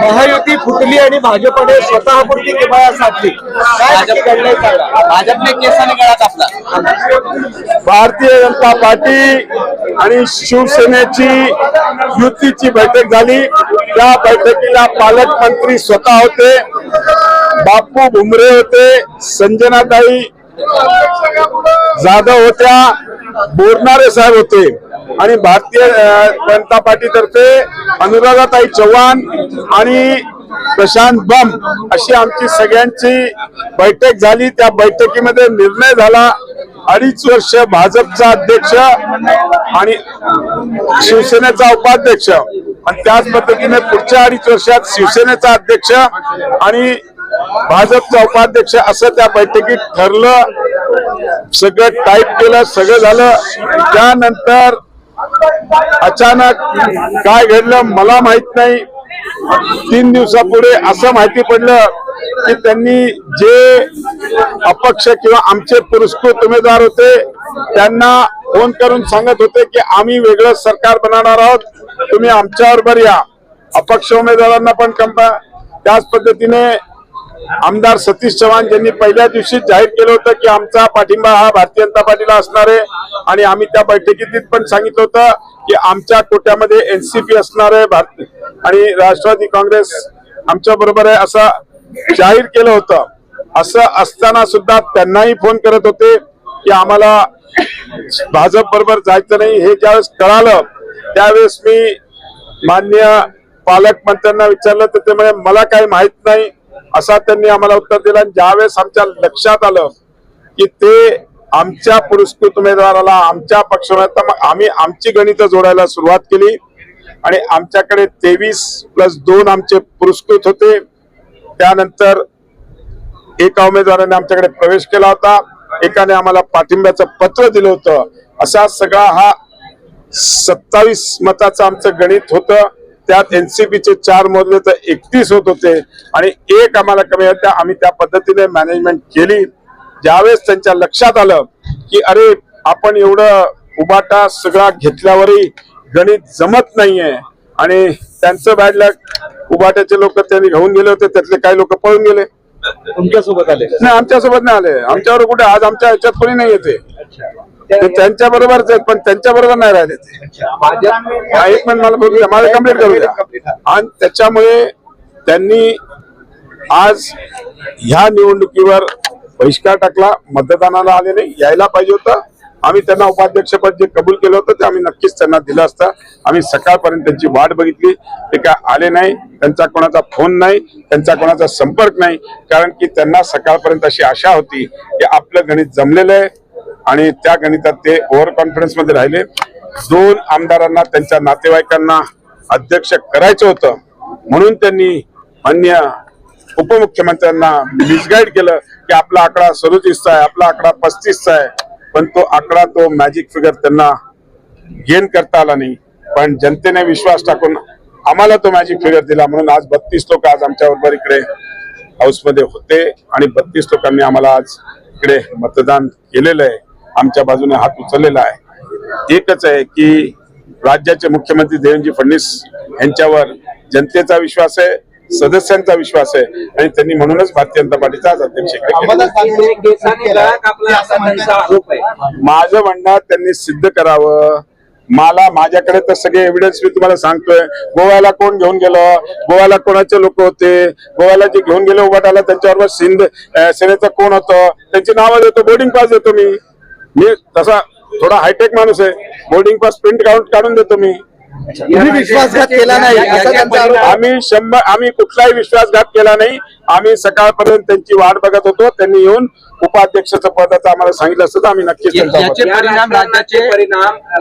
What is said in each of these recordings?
महायुती फुटली आणि भाजपने स्वतःपुरती किमया साधली, काय नक्की घडलंय सांगा. भाजपने केसाने गळा कापला. भारतीय जनता पार्टी आणि शिवसेनेची युतीची बैठक झाली. त्या बैठकीला पालकमंत्री स्वतः होते, बापू भुमरे होते, संजनाताई जाधव होत्या, बोरनारे साहेब होते आणि भारतीय जनता पार्टीतर्फे अनुराधाताई चव्हाण आणि प्रशांत बम अशी आमची सगळ्यांची बैठक झाली. त्या बैठकीमध्ये निर्णय झाला 2.5 वर्ष भाजपचा अध्यक्ष आणि शिवसेनेचा उपाध्यक्ष आणि त्याच पद्धतीने पुढच्या 2.5 वर्षात शिवसेनेचा अध्यक्ष आणि भाजपचा उपाध्यक्ष असं त्या बैठकीत ठरलं. सगळं टाईप केलं, सगळं झालं. त्यानंतर अचानक काय घडलं मला माहित नाही. 3 दिवसापुढे असं माहिती पडलं की त्यांनी जे अपक्ष किंवा आमचे पुरस्कृत उमेदवार होते त्यांना फोन करून सांगत होते की आम्ही वेगळं सरकार बनवणार आहोत, तुम्ही आमच्याबरोबर या. अपक्ष उमेदवारांना पण कंपा. त्याच पद्धतीने आमदार सतीश चव्हाण यांनी पहिल्या दिवशी जाहीर केलं होतं की आमचा पाठिंबा हा भारतीय जनता पार्टीला असणार आहे आणि आम्ही त्या बैठकीत पण सांगितलं होतं की आमच्या कोट्यामध्ये एनसीपी असणार आहे आणि राष्ट्रवादी काँग्रेस आमच्या बरोबर आहे असं जाहीर केलं होतं. असं असताना सुद्धा त्यांनाही फोन करत होते की आम्हाला भाजप बरोबर जायचं नाही. हे ज्यावेळेस कळालं त्यावेळेस मी माननीय पालकमंत्र्यांना विचारलं तर ते म्हणे मला काही माहित नाही असा त्यांनी आम्हाला उत्तर दिलं. आणि ज्यावेळेस आमच्या लक्षात आलं की ते आमच्या पुरस्कृत उमेदवाराला आमच्या पक्षात आम्ही आमची गणितं जोडायला सुरुवात केली आणि आमच्याकडे 23+2 आमचे पुरस्कृत होते. त्यानंतर एका उमेदवाराने आमच्याकडे प्रवेश केला होता, एकाने आम्हाला पाठिंब्याचं पत्र दिलं होतं. असा सगळा हा 27 मताचं आमचं गणित होतं. त्यात एनसीपीचे 4 मोजले तर 31 होत होते आणि 1 आम्हाला कमी होत्या. आम्ही त्या पद्धतीने मॅनेजमेंट केली. ज्यावेळेस त्यांच्या लक्षात आलं की अरे आपण एवढं उबाटा सगळा घेतल्यावरही गणित जमत नाहीये आणि त्यांचं बॅड लक उबाट्याचे लोक त्यांनी घेऊन गेले होते, त्यातले काही लोक पळून गेले. तुमच्यासोबत आले? नाही, आमच्यासोबत नाही आले. आमच्यावर कुठे आज आमच्या ह्याच्यात कोणी नाही येते. ते त्यांच्या बरोबरच आहेत पण त्यांच्या बरोबर नाही राहिले ते. एक मिनिट मला बोलू, माझं कंप्लीट करू द्या. आणि त्याच्यामुळे त्यांनी आज ह्या निवडणुकीवर बहिष्कार टाकला. मतदानाला आले नाही, यायला पाहिजे होतं. आम्ही त्यांना उपाध्यक्षपद जे कबूल केलं होतं ते आम्ही नक्कीच त्यांना दिलं असतं. आम्ही सकाळपर्यंत त्यांची वाट बघितली, ते काय आले नाही. त्यांचा कोणाचा फोन नाही, त्यांचा कोणाचा संपर्क नाही, कारण की त्यांना सकाळपर्यंत अशी आशा होती की आपलं गणित जमलेलं आहे आणि त्या गणितात ते ओव्हर कॉन्फिडन्स मध्ये राहिले. 2 आमदारांना त्यांच्या नातेवाईकांना अध्यक्ष करायचं होतं म्हणून त्यांनी माननीय उपमुख्यमंत्र्यांना मिसगाईड केलं की आपला आकडा 37चा आहे, आपला आकडा 35चा आहे. पण तो आकडा, तो मॅजिक फिगर त्यांना गेन करता आला नाही. पण जनतेने विश्वास टाकून आम्हाला तो मॅजिक फिगर दिला म्हणून आज 32 लोक आज आमच्या बरोबर इकडे हाऊसमध्ये होते आणि 32 लोकांनी आम्हाला आज इकडे मतदान केलेलं आहे, आमच्या बाजूने हात उचललेला आहे. एकच आहे की राज्याचे मुख्यमंत्री देवेंद्र फडणवीस यांच्यावर जनतेचा विश्वास आहे, सदस्यांचा विश्वास आहे आणि त्यांनी म्हणूनच भारतीय जनता पार्टीचा आज अध्यक्ष. माझं म्हणणं त्यांनी सिद्ध करावं. मला माझ्याकडे तर सगळे एव्हिडन्स मी तुम्हाला सांगतोय. गोव्याला कोण घेऊन गेलं, गोव्याला कोणाचे लोक होते, गोव्याला जे घेऊन गेले उभाटाला त्यांच्याबरोबर सेनेचं कोण होतं, त्यांची नावं देतो, बोर्डिंग पास देतो. मी तसा थोडा हायटेक माणूस आहे, बोर्डिंग पास प्रिंट काढून देतो. मी विश्वासघात केला नाही आम्ही कुठलाही विश्वासघात केला नाही. आम्ही सकाळपर्यंत त्यांची वाट बघत होतो. त्यांनी येऊन उपाध्यक्षाचं पदाचं आम्हाला सांगितलं असतं तर आम्ही नक्कीच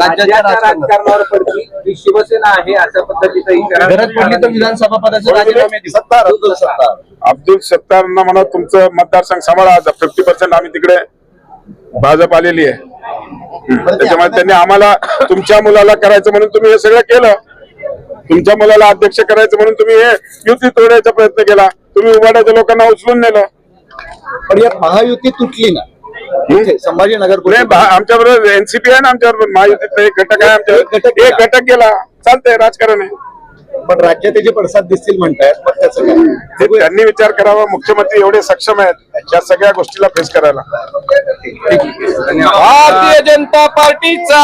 राजकारणावर पडतील. शिवसेना आहे अशा पद्धतीचा गरज पडली तर विधानसभा पदाचे राजीनामे देऊ. अब्दुल सत्तारांना म्हणा तुमचं मतदारसंघ सांभाळा. 50% आम्ही तिकडे भाजप आलेली आहे. त्याच्यामुळे त्यांनी आम्हाला तुमच्या मुलाला करायचं म्हणून तुम्ही हे सगळं केलं. तुमच्या मुलाला अध्यक्ष करायचं म्हणून तुम्ही हे युती तोडायचा प्रयत्न केला. तुम्ही उभाटाच्या लोकांना उचलून नेलं. पण यात महायुती तुटली ना. संभाजीनगर आमच्या बरोबर एनसीपी आहे ना, आमच्याबरोबर महायुतीचा एक घटक आहे. आमच्या एक घटक गेला, चालतंय, राजकारण आहे. पण राज्यात त्याचे पडसाद दिसतील म्हणतायत, मग त्याचं काय? ते त्यांनी विचार करावा. मुख्यमंत्री एवढे सक्षम आहेत या सगळ्या गोष्टीला फेस करायला. भारतीय जनता पार्टीचा